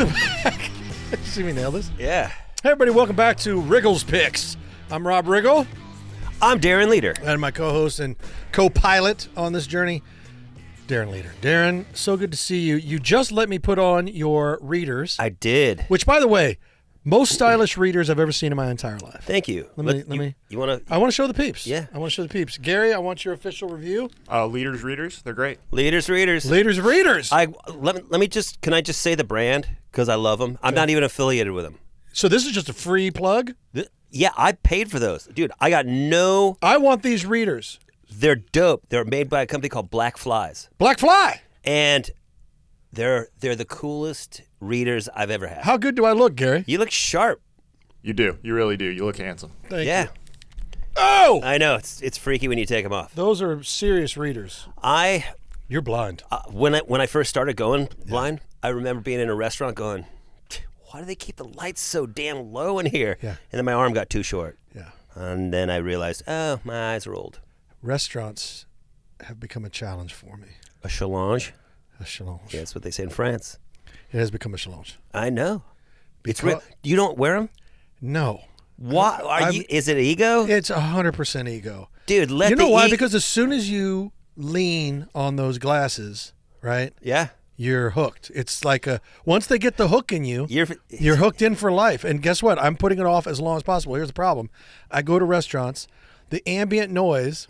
Welcome back. See me nail this? Yeah. Hey, everybody, welcome back to Riggle's Picks. I'm Rob Riggle. I'm Darren Leader. And my co-host and co-pilot on this journey, Darren Leader. Darren, so good to see you. You just let me put on your readers. I did. Which, by the way, most stylish readers I've ever seen in my entire life. Thank you. Let me. You want to? I want to show the peeps. Yeah. I want to show the peeps. Gary, I want your official review. Leaders, readers, they're great. Leaders, readers. Leaders, readers. Let me just. Can I just say the brand because I love them? I'm not even affiliated with them. So this is just a free plug? Yeah, I paid for those, dude. I got no. I want these readers. They're dope. They're made by a company called Black Flies, Black Fly. and they're the coolest readers I've ever had. How good do I look, Gary? You look sharp. You do. You really do. You look handsome. Thank Yeah. you. Oh! I know it's freaky when you take them off. Those are serious readers. You're blind. When I first started going blind, I remember being in a restaurant going, why do they keep the lights so damn low in here? Yeah. And then my arm got too short. Yeah. And then I realized, oh, my eyes are old. Restaurants have become a challenge for me. A challenge? A challenge. Yeah, that's what they say in France. It has become a challenge. I know. It's Because- real. You don't wear them? No. Why? Is it ego? It's 100% ego. Dude, You know why? Because as soon as you lean on those glasses, right, Yeah. you're hooked. It's like once they get the hook in you, you're hooked in for life. And guess what? I'm putting it off as long as possible. Here's the problem. I go to restaurants, the ambient noise,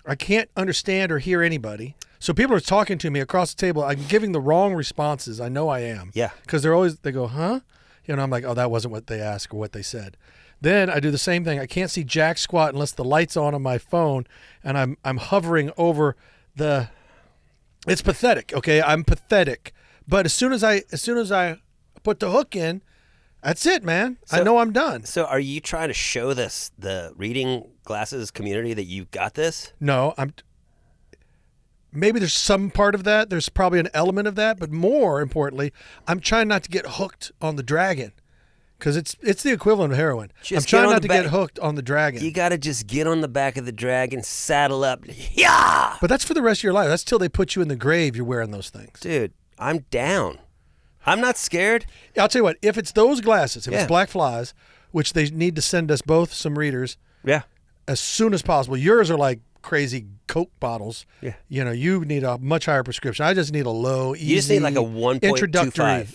I can't understand or hear anybody. So people are talking to me across the table. I'm giving the wrong responses. I know I am. Yeah. Because they go, huh? You know, I'm like, oh, that wasn't what they asked or what they said. Then I do the same thing. I can't see jack squat unless the light's on my phone, and I'm hovering over the. It's pathetic. Okay, I'm pathetic. But as soon as I put the hook in, that's it, man. I know I'm done. So are you trying to show the reading glasses community that you got this? No, maybe there's some part of that. There's probably an element of that, but more importantly, I'm trying not to get hooked on the dragon, because it's the equivalent of heroin. I'm trying not to get hooked on the dragon. You got to just get on the back of the dragon, saddle up. Yeah! But that's for the rest of your life. That's till they put you in the grave. You're wearing those things. Dude, I'm down. I'm not scared. I'll tell you what, if it's those glasses, if Yeah. it's Black Flies, which they need to send us both some readers Yeah. as soon as possible. Yours are like crazy Coke bottles. Yeah. You know, you need a much higher prescription. I just need a low, easy. You just need like a 1.25. introductory.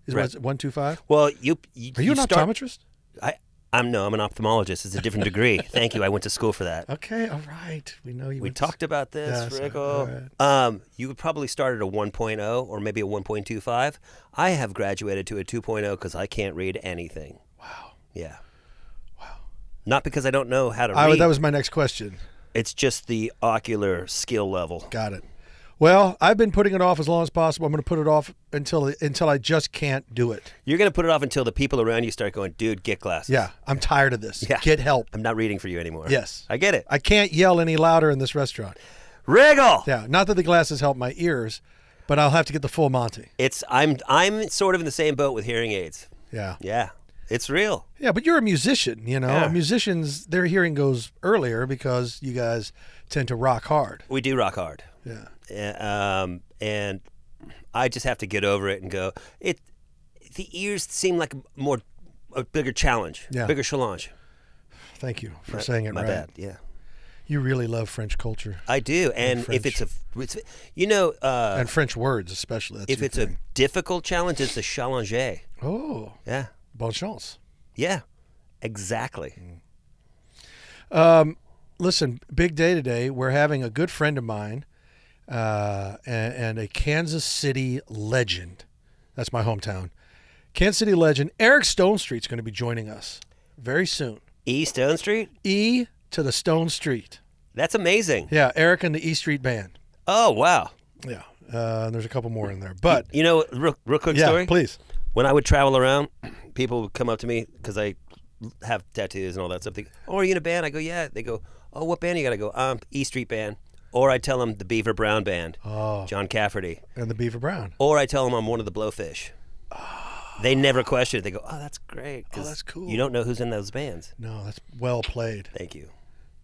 Is right. what, 125? Well, Are you an optometrist? I'm an optometrist. It's a different degree. Thank you. I went to school for that. Okay, all right. We know you. We talked about this, Yes, Riggle. all You would probably start at a 1.0 or maybe a 1.25. I have graduated to a 2.0 because I can't read anything. Wow. Yeah. Wow. Not because I don't know how to read. That was my next question. It's just the ocular skill level. Got it. Well, I've been putting it off as long as possible. I'm going to put it off until I just can't do it. You're going to put it off until the people around you start going, dude, get glasses. Yeah, I'm tired of this. Yeah. Get help. I'm not reading for you anymore. Yes. I get it. I can't yell any louder in this restaurant. Riggle! Yeah, not that the glasses help my ears, but I'll have to get the full Monty. I'm sort of in the same boat with hearing aids. Yeah. Yeah. It's real. Yeah, but you're a musician, you know. Yeah. Musicians, their hearing goes earlier because you guys tend to rock hard. We do rock hard. Yeah. And I just have to get over it and go. The ears seem like a bigger challenge, bigger challenge. Thank you for saying it my right. bad. Yeah, you really love French culture. I do, and if it's and French words especially. That's if it's a difficult challenge, it's a challenge. Oh, yeah, bonne chance. Yeah, exactly. Listen, big day today. We're having a good friend of mine. And a Kansas City legend. That's my hometown. Kansas City legend. Eric Stonestreet's going to be joining us very soon. E Stonestreet? E to the Stone Street. That's amazing. Yeah, Eric and the E Street Band. Oh, wow. Yeah, there's a couple more in there. But you know, real quick story? Yeah, please. When I would travel around, people would come up to me because I have tattoos and all that stuff. They go, oh, are you in a band? I go, yeah. They go, oh, what band you got? I go, E Street Band. Or I tell them the Beaver Brown Band, John Cafferty. And the Beaver Brown. Or I tell them I'm one of the Blowfish. They never question it. They go, oh, that's great. Oh, that's cool. You don't know who's in those bands. No, that's well played. Thank you.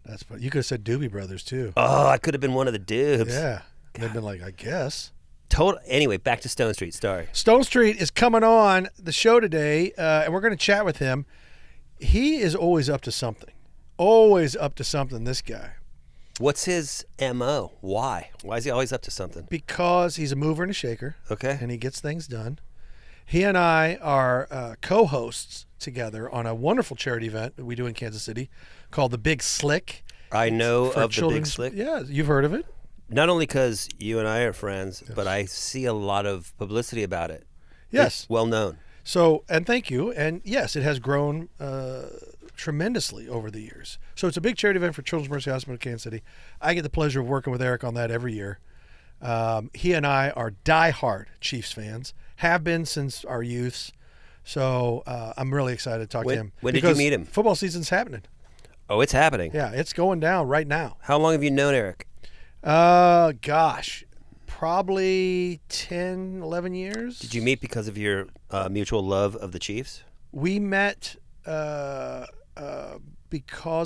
That's you could have said Doobie Brothers too. Oh, I could have been one of the dudes. Yeah. They've been like, I guess. Total. Anyway, back to Stonestreet. Sorry. Stonestreet is coming on the show today, and we're going to chat with him. He is always up to something. Always up to something, this guy. What's his MO? Why? Why is he always up to something? Because he's a mover and a shaker. Okay. And he gets things done. He and I are co-hosts together on a wonderful charity event that we do in Kansas City called the Big Slick. I know of the Big Slick. Yeah, you've heard of it. Not only because you and I are friends, but I see a lot of publicity about it. Yes. It's well known. So, and thank you. And yes, it has grown tremendously over the years. So it's a big charity event for Children's Mercy Hospital of Kansas City. I get the pleasure of working with Eric on that every year. He and I are diehard Chiefs fans, have been since our youths. So I'm really excited to talk to him. When did you meet him? Football season's happening. Oh, it's happening. Yeah, it's going down right now. How long have you known Eric? Gosh, probably 10, 11 years. Did you meet because of your mutual love of the Chiefs? We met because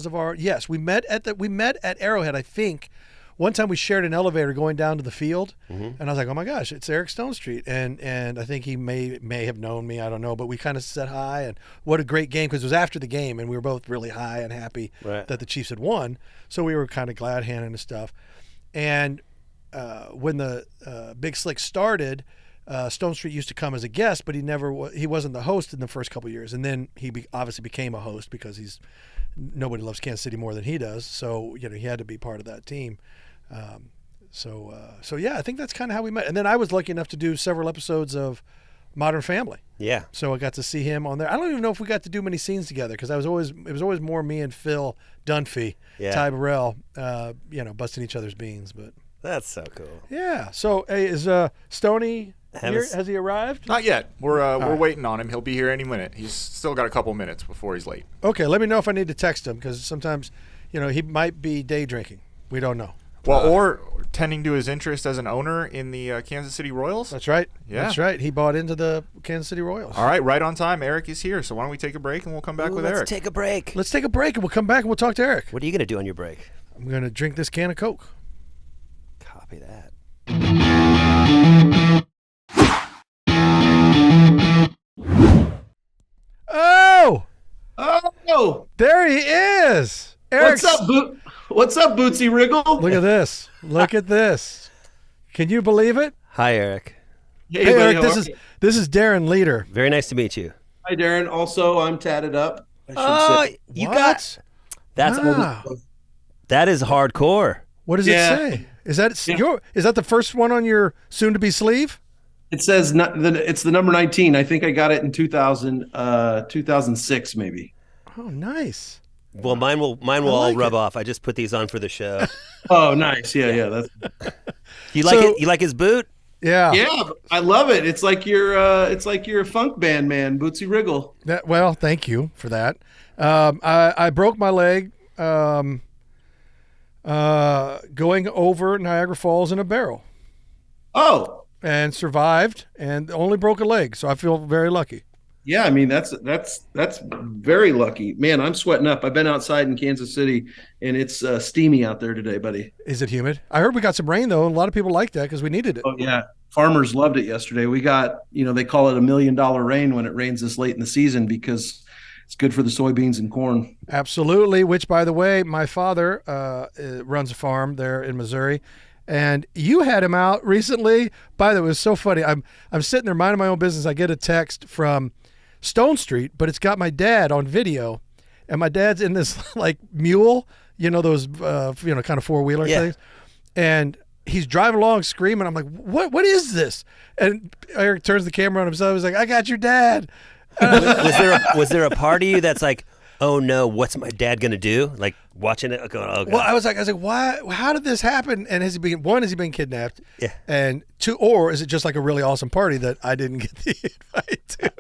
of our we met at Arrowhead, I think. One time we shared an elevator going down to the field, and I was like, "Oh my gosh, it's Eric Stonestreet!" And I think he may have known me. I don't know, but we kind of said hi, and what a great game, because it was after the game, and we were both really high and happy that the Chiefs had won. So we were kind of glad handing and stuff. And when the Big Slick started, Stonestreet used to come as a guest, but he wasn't the host in the first couple of years, and then he obviously became a host because nobody loves Kansas City more than he does. So he had to be part of that team. So yeah, I think that's kind of how we met. And then I was lucky enough to do several episodes of Modern Family. Yeah. So I got to see him on there. I don't even know if we got to do many scenes together because it was always more me and Phil Dunphy, Ty Burrell, busting each other's beans. But that's so cool. Yeah. So hey, is Stoney here? Has he arrived? Not yet. We're waiting on him. He'll be here any minute. He's still got a couple minutes before he's late. Okay. Let me know if I need to text him because sometimes, he might be day drinking. We don't know. Well, or tending to his interest as an owner in the Kansas City Royals. That's right. Yeah. That's right. He bought into the Kansas City Royals. All right, right on time. Eric is here. So why don't we take a break and we'll come back with Eric. Let's take a break. Let's take a break and we'll come back and we'll talk to Eric. What are you going to do on your break? I'm going to drink this can of Coke. Copy that. Oh, there he is. Eric. What's up, Bootsy Riggle? Look at this. Look at this. Can you believe it? Hi, Eric. Hey, Eric, this is Darren Leader. Very nice to meet you. Hi, Darren. Also, I'm tatted up. You got that's that is hardcore. What does it say? Is that is that the first one on your soon-to-be sleeve? It says it's the number 19. I think I got it in 2006, maybe. Oh, nice. Well, mine will all rub off. I just put these on for the show. Oh, nice. Yeah. That's. You like it? You like his boot? Yeah. Yeah, I love it. It's like you're a funk band man, Bootsy Riggle. Well, thank you for that. I broke my leg going over Niagara Falls in a barrel. Oh. And survived, and only broke a leg, so I feel very lucky. Yeah, I mean that's very lucky, man. I'm sweating up. I've been outside in Kansas City, and it's steamy out there today, buddy. Is it humid? I heard we got some rain though, and a lot of people liked that because we needed it. Oh yeah, farmers loved it yesterday. We got, they call it $1 million rain when it rains this late in the season because it's good for the soybeans and corn. Absolutely. Which, by the way, my father runs a farm there in Missouri. And you had him out recently. By the way, it was so funny. I'm sitting there minding my own business. I get a text from Stonestreet, but it's got my dad on video, and my dad's in this like mule, those kind of four-wheeler things, and he's driving along screaming. I'm like, what is this? And Eric turns the camera on himself. He's like, I got your dad. Was there a part of you that's like, oh no, what's my dad gonna do? Like watching it, going, oh God. Well, I was like, why? How did this happen? And has he been kidnapped? Yeah. And two, or is it just like a really awesome party that I didn't get the invite to?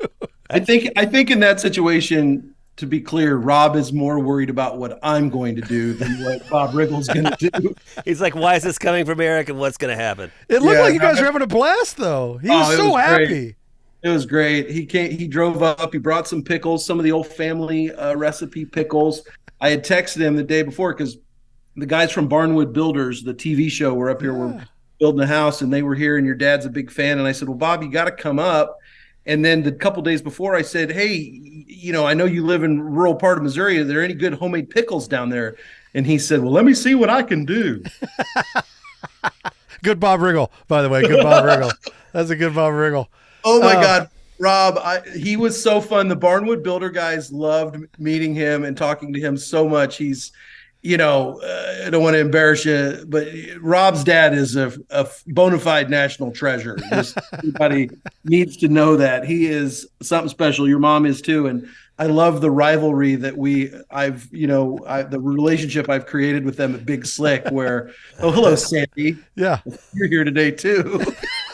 I think in that situation, to be clear, Rob is more worried about what I'm going to do than what Bob Riggle's going to do. He's like, why is this coming from Eric and what's going to happen? It looked like you guys were having a blast, though. He was so happy. Great. It was great. He drove up. He brought some pickles, some of the old family recipe pickles. I had texted him the day before because the guys from Barnwood Builders, the TV show, were up here. building a house and they were here and your dad's a big fan. And I said, well, Bob, you got to come up. And then the couple days before I said, hey, I know you live in rural part of Missouri. Are there any good homemade pickles down there? And he said, well, let me see what I can do. Good Bob Riggle, by the way. Good Bob Riggle. That's a good Bob Riggle. Oh, my God. Rob, he was so fun. The Barnwood Builder guys loved meeting him and talking to him so much. He's, I don't want to embarrass you, but Rob's dad is a bona fide national treasure. Just everybody needs to know that. He is something special. Your mom is too. And I love the rivalry that the relationship I've created with them at Big Slick where, oh, hello, Sandy. Yeah. You're here today too.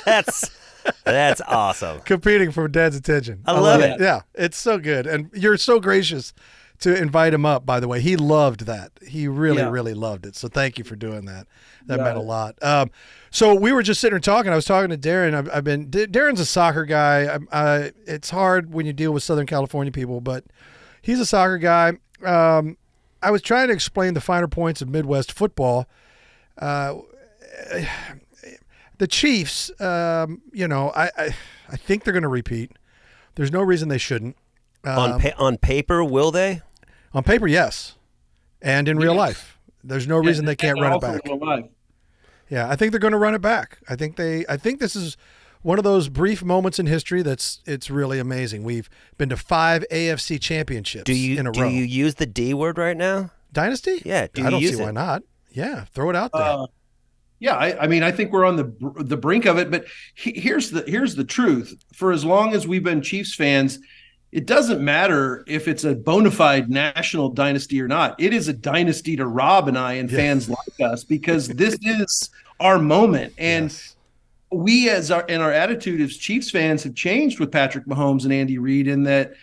That's awesome. Competing for Dad's attention. I love it. Yeah, it's so good. And you're so gracious to invite him up, by the way. He loved that. He really, really loved it. So thank you for doing that. That meant a lot. So we were just sitting here talking. I was talking to Darren. Darren's a soccer guy. It's hard when you deal with Southern California people, but he's a soccer guy. I was trying to explain the finer points of Midwest football. The Chiefs, I think they're going to repeat. There's no reason they shouldn't. On paper, will they? On paper, yes, and in real life, there's no reason they can't run it back. Yeah, I think they're going to run it back. I think this is one of those brief moments in history it's really amazing. We've been to 5 AFC championships in a row. Do you use the D word right now? Dynasty? Yeah. I don't see why not. Yeah, throw it out there. Yeah, I think we're on the brink of it. But here's the truth. For as long as we've been Chiefs fans, it doesn't matter if it's a bona fide national dynasty or not. It is a dynasty to Rob and I and fans like us because this is our moment. And we, our attitude as Chiefs fans, have changed with Patrick Mahomes and Andy Reid in that,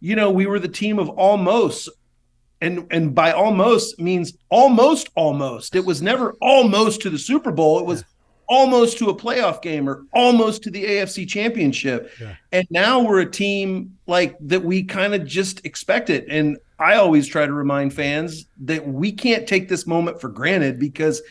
we were the team of almost. And by almost means almost. It was never almost to the Super Bowl. It was almost to a playoff game or almost to the AFC Championship. Yeah. And now we're a team like that we kind of just expect it. And I always try to remind fans that we can't take this moment for granted because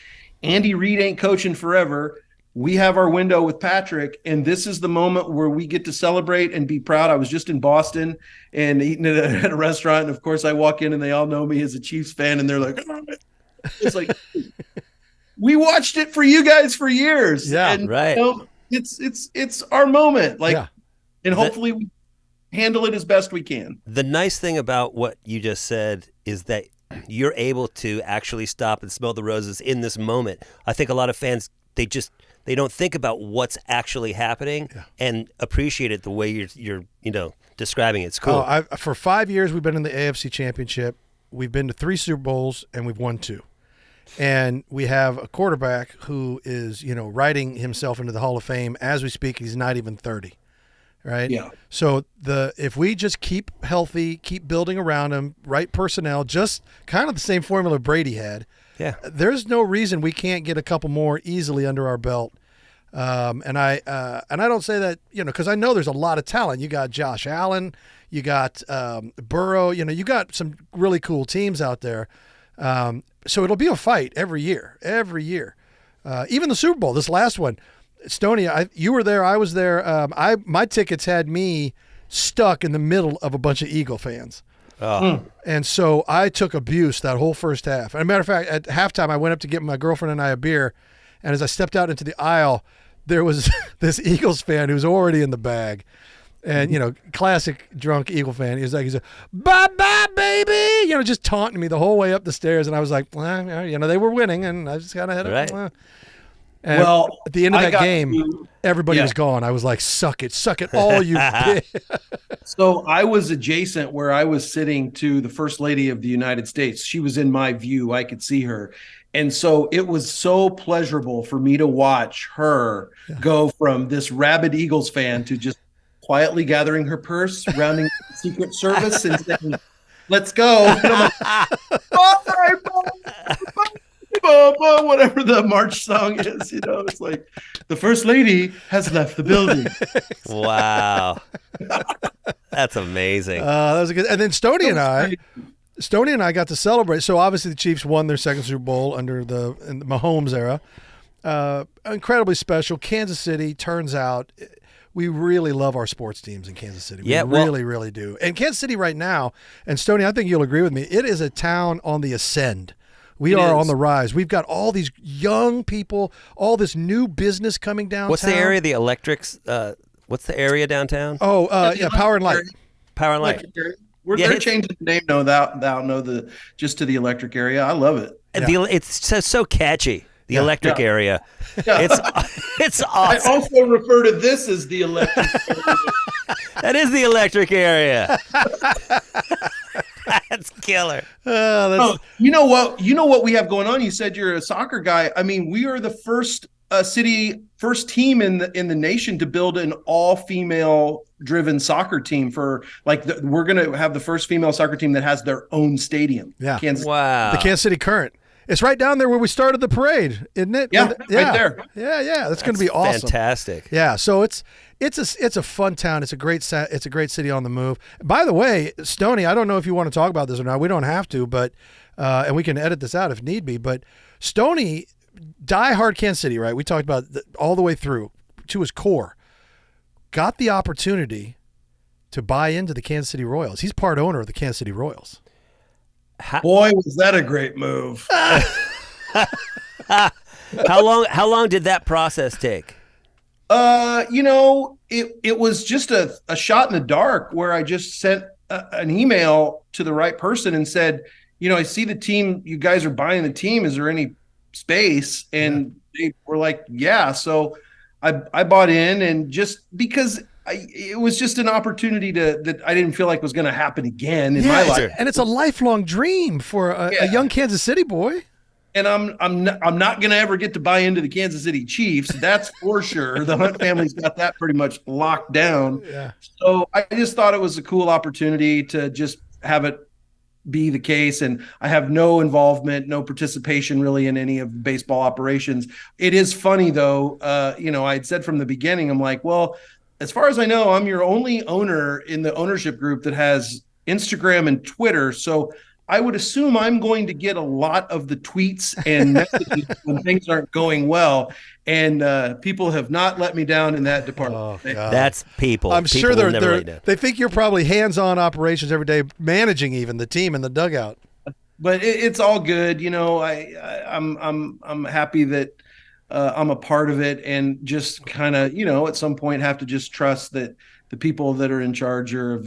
Andy Reid ain't coaching forever. We have our window with Patrick, and this is the moment where we get to celebrate and be proud. I was just in Boston and eating at a restaurant, and of course I walk in and they all know me as a Chiefs fan, and they're like, oh. It's like, we watched it for you guys for years. Yeah, and, right. It's our moment. And hopefully we handle it as best we can. The nice thing about what you just said is that you're able to actually stop and smell the roses in this moment. I think a lot of fans, they don't think about what's actually happening and appreciate it the way you're describing it. It's cool. For 5 years, we've been in the AFC Championship. We've been to 3 Super Bowls, and we've won 2. And we have a quarterback who is, writing himself into the Hall of Fame as we speak. He's not even 30, right? Yeah. So if we just keep healthy, keep building around him, right personnel, just kind of the same formula Brady had. Yeah. There's no reason we can't get a couple more easily under our belt. And I don't say that, because I know there's a lot of talent. You got Josh Allen, you got Burrow, you got some really cool teams out there. So it'll be a fight every year. Even the Super Bowl, this last one, Stoney, you were there, I was there. My tickets had me stuck in the middle of a bunch of Eagle fans. And so I took abuse that whole first half. And as a matter of fact, at halftime, I went up to get my girlfriend and I a beer. And as I stepped out into the aisle, there was this Eagles fan who's already in the bag. And, classic drunk Eagle fan. He's like, bye-bye, baby, just taunting me the whole way up the stairs. And I was like, well, they were winning, and I just kind of had it. Right. And at the end of that game, everybody was gone. I was like, suck it all you did. So I was adjacent where I was sitting to the First Lady of the United States. She was in my view. I could see her. And so it was so pleasurable for me to watch her go from this rabid Eagles fan to just quietly gathering her purse, rounding the Secret Service and saying, let's go. And I'm like, bye, whatever the march song is, it's like the First Lady has left the building. Wow. That's amazing. That was a good. And then Stoney and I got to celebrate. So obviously the Chiefs won their second Super Bowl in the Mahomes era. incredibly special. Kansas City, turns out, we really love our sports teams in Kansas City. We Yeah, well- really, really do. And Kansas City right now, and Stoney, I think you'll agree with me, it is a town on the ascend. We are on the rise. We've got all these young people, all this new business coming downtown. What's the area? The electrics. What's the area downtown? Oh, Power and Light. Power and Light. They're changing the name just to the electric area. I love it. It's so catchy. The electric area. Yeah. It's I awesome. also refer to this as the electric area. That is the electric area. That's killer. You know what we have going on? You said you're a soccer guy. I mean, we are the first team in the nation to build an all-female driven soccer team for we're going to have the first female soccer team that has their own stadium. Yeah. Wow. The Kansas City Current. It's right down there where we started the parade, isn't it? Yeah, right there. Yeah. That's going to be awesome. Fantastic. Yeah, so it's a fun town. It's a great city on the move. By the way, Stoney, I don't know if you want to talk about this or not. We don't have to, but and we can edit this out if need be. But Stoney, diehard Kansas City, right? We talked about all the way through to his core. Got the opportunity to buy into the Kansas City Royals. He's part owner of the Kansas City Royals. Boy, was that a great move. How long did that process take? It was just a shot in the dark where I just sent an email to the right person and said, I see the team, you guys are buying the team. Is there any space? And they were like, yeah. So I bought in, and just because it was just an opportunity that I didn't feel like was going to happen again in my life. And it's a lifelong dream for a young Kansas City boy. And I'm not going to ever get to buy into the Kansas City Chiefs. That's for sure. The Hunt family's got that pretty much locked down. Yeah. So I just thought it was a cool opportunity to just have it be the case. And I have no involvement, no participation really in any of baseball operations. It is funny though. I had said from the beginning, I'm like, well, as far as I know, I'm your only owner in the ownership group that has Instagram and Twitter. So I would assume I'm going to get a lot of the tweets and messages when things aren't going well. And people have not let me down in that department. Oh, God. That's people. I'm People sure will never let you down. they think you're probably hands-on operations every day, managing even the team in the dugout. But it's all good. I'm happy that I'm a part of it, and just kind of, at some point have to just trust that the people that are in charge are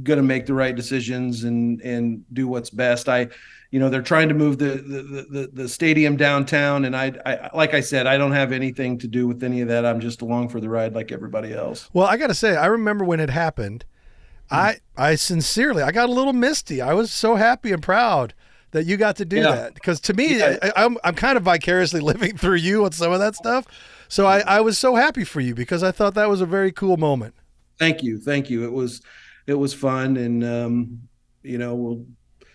going to make the right decisions and do what's best. They're trying to move the stadium downtown, and I like I said, I don't have anything to do with any of that. I'm just along for the ride like everybody else. Well, I got to say, I remember when it happened, I sincerely, I got a little misty. I was so happy and proud that you got to do that, because to me, I'm kind of vicariously living through you on some of that stuff. So I was so happy for you, because I thought that was a very cool moment. Thank you. It was fun, and we'll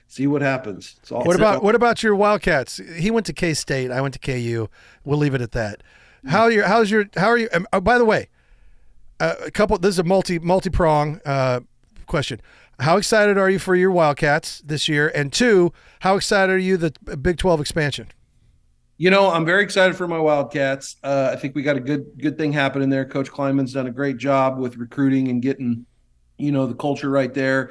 see what happens. What about your Wildcats? He went to K-State. I went to KU. We'll leave it at that. How are you? By the way, this is a multi-prong question. How excited are you for your Wildcats this year? And two, how excited are you the Big 12 expansion? I'm very excited for my Wildcats. I think we got a good thing happening there. Coach Kleinman's done a great job with recruiting and getting, the culture right there.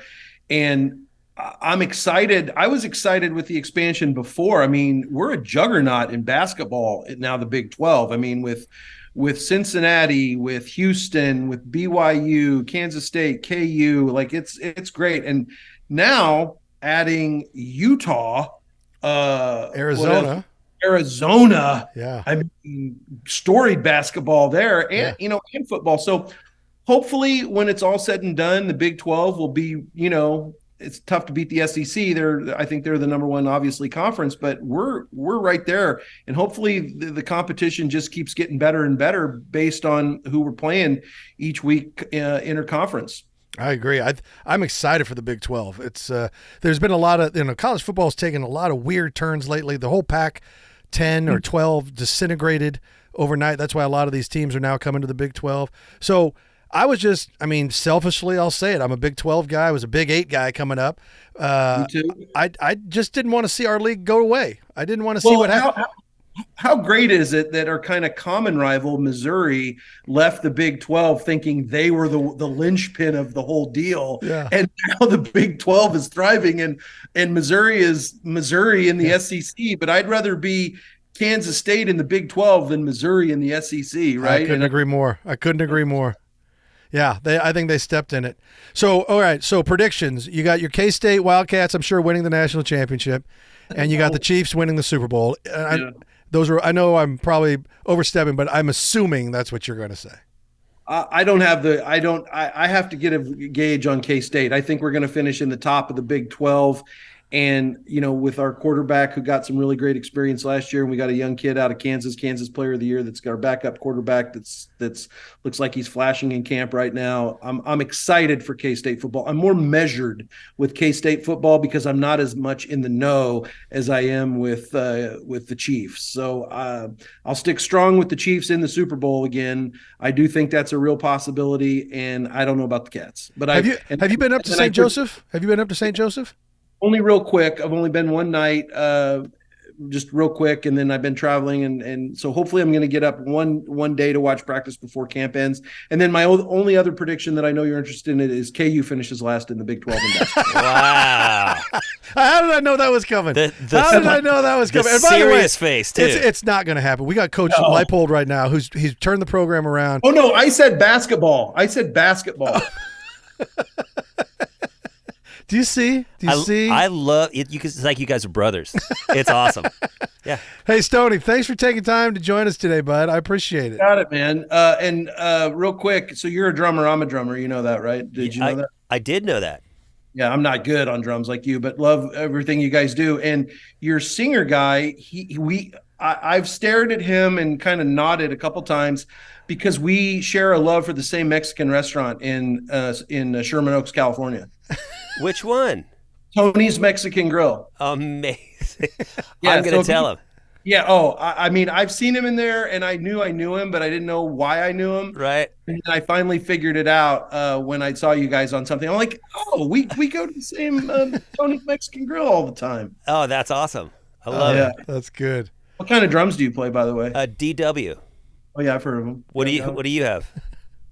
And I'm excited. I was excited with the expansion before. I mean, we're a juggernaut in basketball now, the Big 12. I mean, with Cincinnati, with Houston, with BYU, Kansas State, KU, it's great. And now adding Utah, Arizona. Yeah. I mean, storied basketball there, and and football. So hopefully when it's all said and done, the Big 12 will be, it's tough to beat the SEC. I think they're the number one, obviously, conference, but we're right there. And hopefully the competition just keeps getting better and better based on who we're playing each week interconference. I agree. I'm excited for the Big 12. It's there's been a lot of college football has taken a lot of weird turns lately. The whole Pac-10 or 12 disintegrated overnight. That's why a lot of these teams are now coming to the Big 12. So I was selfishly, I'll say it. I'm a Big 12 guy. I was a Big 8 guy coming up. Me too. I just didn't want to see our league go away. I didn't want to see what happened. how great is it that our kind of common rival, Missouri, left the Big 12 thinking they were the linchpin of the whole deal. Yeah. And now the Big 12 is thriving, and Missouri is Missouri in the SEC. But I'd rather be Kansas State in the Big 12 than Missouri in the SEC, right? I couldn't agree more. Yeah, I think they stepped in it. So, all right, so predictions. You got your K-State Wildcats, I'm sure, winning the national championship, and you got the Chiefs winning the Super Bowl. I know I'm probably overstepping, but I'm assuming that's what you're going to say. I have to get a gauge on K-State. I think we're going to finish in the top of the Big 12. And, with our quarterback who got some really great experience last year, and we got a young kid out of Kansas Player of the Year that's got our backup quarterback that's looks like he's flashing in camp right now. I'm excited for K-State football. I'm more measured with K-State football because I'm not as much in the know as I am with the Chiefs. So I'll stick strong with the Chiefs in the Super Bowl again. I do think that's a real possibility, and I don't know about the Cats. But have you been up to St. Joseph? Have you been up to St. Joseph? Only real quick. I've only been one night, just real quick, and then I've been traveling, and so hopefully I'm going to get up one day to watch practice before camp ends. And then my only other prediction that I know you're interested in is KU finishes last in the Big 12 in basketball. Wow! How did I know that was coming? How did I know that was coming? And by the way, face too. It's not going to happen. We got Coach Leipold right now, he's turned the program around. Oh no, I said basketball. Do you see? I love it. It's like you guys are brothers. It's awesome. Yeah. Hey, Stoney, thanks for taking time to join us today, bud. I appreciate it. Got it, man. And real quick, so you're a drummer. I'm a drummer. You know that, right? Did you know that? I did know that. Yeah, I'm not good on drums like you, but love everything you guys do. And your singer guy, I've stared at him and kind of nodded a couple times because we share a love for the same Mexican restaurant in Sherman Oaks, California. Which one? Tony's Mexican Grill. Amazing. Yeah, I'm going to tell him. Yeah. I mean, I've seen him in there, and I knew him, but I didn't know why I knew him. Right. And I finally figured it out when I saw you guys on something. I'm like, oh, we go to the same Tony's Mexican Grill all the time. Oh, that's awesome. I love it. That's good. What kind of drums do you play, by the way? DW. Oh yeah, I've heard of them. What do you have?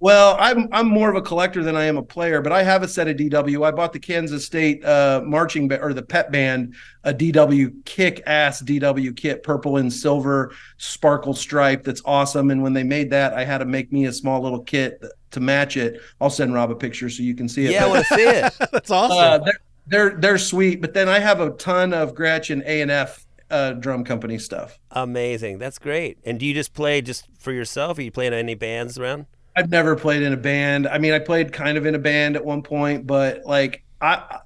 Well, I'm more of a collector than I am a player, but I have a set of DW. I bought the Kansas State marching or the pep band a DW kick-ass DW kit, purple and silver sparkle stripe. That's awesome. And when they made that, I had to make me a small little kit to match it. I'll send Rob a picture so you can see it. Yeah, I want to see it. That's awesome. They're sweet. But then I have a ton of Gretsch and A&F drum company stuff. Amazing. That's great. And do you just play just for yourself? Or you playing any bands around? I've never played in a band. I mean, I played kind of in a band at one point, but like I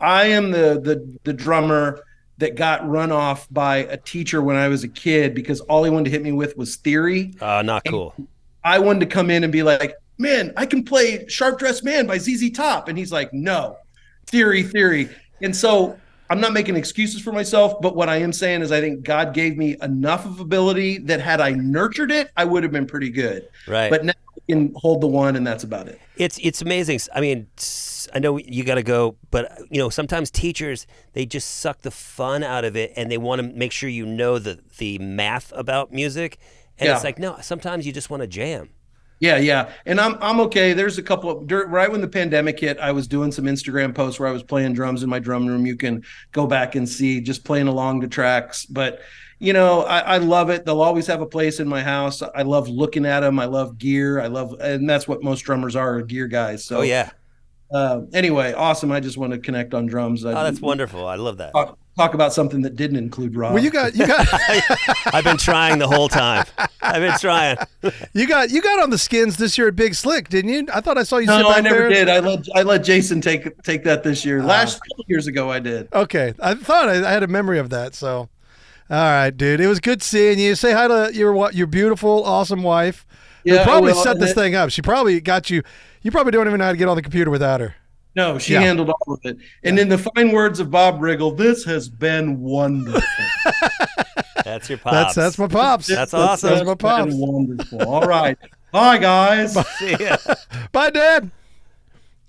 am the drummer that got run off by a teacher when I was a kid because all he wanted to hit me with was theory. Not cool. And I wanted to come in and be like, man, I can play Sharp Dressed Man by ZZ Top. And he's like, no, theory. And so I'm not making excuses for myself, but what I am saying is I think God gave me enough of ability that had I nurtured it, I would have been pretty good. Right. But now I can hold the one, and that's about it. It's amazing. I mean, I know you got to go, but sometimes teachers, they just suck the fun out of it, and they want to make sure you know the math about music. And it's like, no, sometimes you just want to jam. Yeah. And I'm okay. There's a couple of right when the pandemic hit, I was doing some Instagram posts where I was playing drums in my drum room. You can go back and see just playing along the tracks. But, I love it. They'll always have a place in my house. I love looking at them. I love gear. And that's what most drummers are gear guys. So, yeah. Anyway, awesome. I just want to connect on drums. That's wonderful. I love that. Talk about something that didn't include Rob. Well, you got. I've been trying the whole time. I've been trying. You got on the skins this year at Big Slick, didn't you? I thought I saw you. No, sit back I never there. did. I let Jason take that this year. Last 2 years ago, I did. Okay, I thought I had a memory of that. So, all right, dude, it was good seeing you. Say hi to your beautiful, awesome wife. Yeah, who probably set this thing up. She probably got you. You probably don't even know how to get on the computer without her. No, she handled all of it. And in the fine words of Bob Riggle, this has been wonderful. That's your pops. That's my pops. That's awesome. That's my pops. been wonderful. All right. Bye, guys. See ya. Bye, Dad.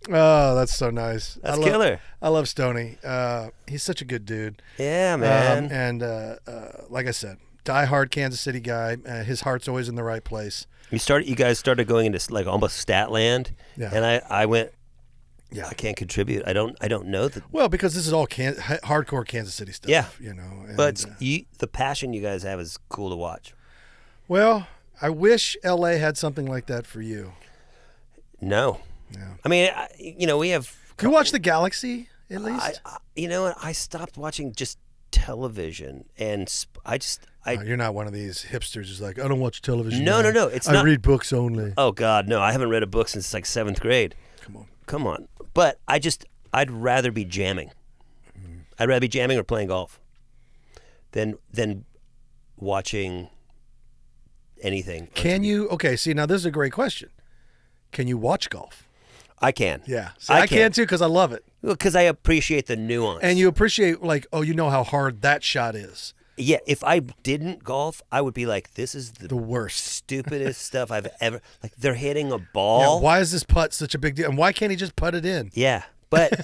Oh, that's so nice. That's killer. I love Stoney. He's such a good dude. Yeah, man. And like I said, diehard Kansas City guy. His heart's always in the right place. You guys started going into like almost stat land, Yeah. and I went. Yeah. I can't contribute. I don't know that. Well, because this is all hardcore Kansas City stuff. Yeah. You know. And, But the passion you guys have is cool to watch. well, I wish L.A. had something like that for you. No. Yeah. I mean, we have. Do you watch The Galaxy at least? I stopped watching just television, and You're not one of these hipsters who's like, I don't watch television. No. It's not. I read books only. Oh God, no! I haven't read a book since like 7th grade. Come on. But I'd rather be jamming. I'd rather be jamming or playing golf than watching anything. Can you? Okay, see, now this is a great question. Can you watch golf? I can. Yeah. See, I can too because I love it. Because I appreciate the nuance. And you appreciate, like, you know how hard that shot is. Yeah, if I didn't golf, I would be like, this is the worst. Stupidest stuff I've ever. Like, they're hitting a ball. Yeah, why is this putt such a big deal? And why can't he just putt it in? Yeah, but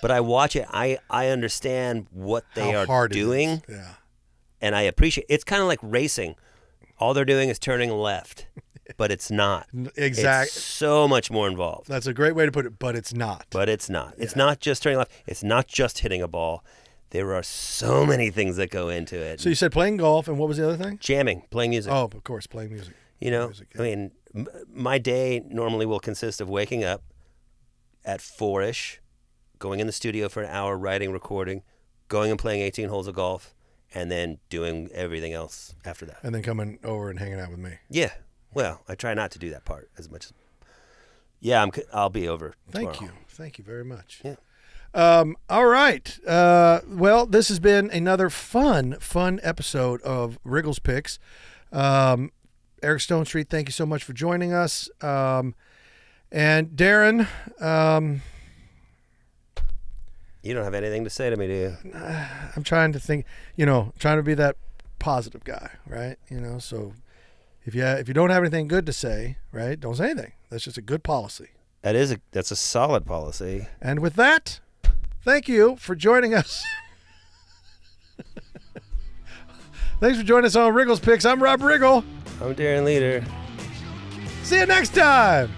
I watch it. I understand what they how are hard doing. It is. Yeah. And I appreciate. It's kind of like racing. All they're doing is turning left, but it's not. Exactly. It's so much more involved. That's a great way to put it, but it's not. But it's not. It's not just turning left. It's not just hitting a ball. There are so many things that go into it. So you said playing golf, and what was the other thing? Jamming, playing music. Oh, of course, playing music. Music, yeah. I mean, my day normally will consist of waking up at 4-ish, going in the studio for an hour, writing, recording, going and playing 18 holes of golf, and then doing everything else after that. And then coming over and hanging out with me. Yeah. Well, I try not to do that part as much as. Yeah, I'll be over. Thank tomorrow. you. Thank you very much. Yeah. All right. Well, this has been another fun episode of Riggle's Picks. Eric Stonestreet, thank you so much for joining us. And Darren, you don't have anything to say to me, do you? I'm trying to think, trying to be that positive guy, right? So if you don't have anything good to say, right, don't say anything. That's just a good policy. That's a solid policy. And with that, thank you for joining us. Thanks for joining us on Riggle's Picks. I'm Rob Riggle. I'm Darren Leader. See you next time.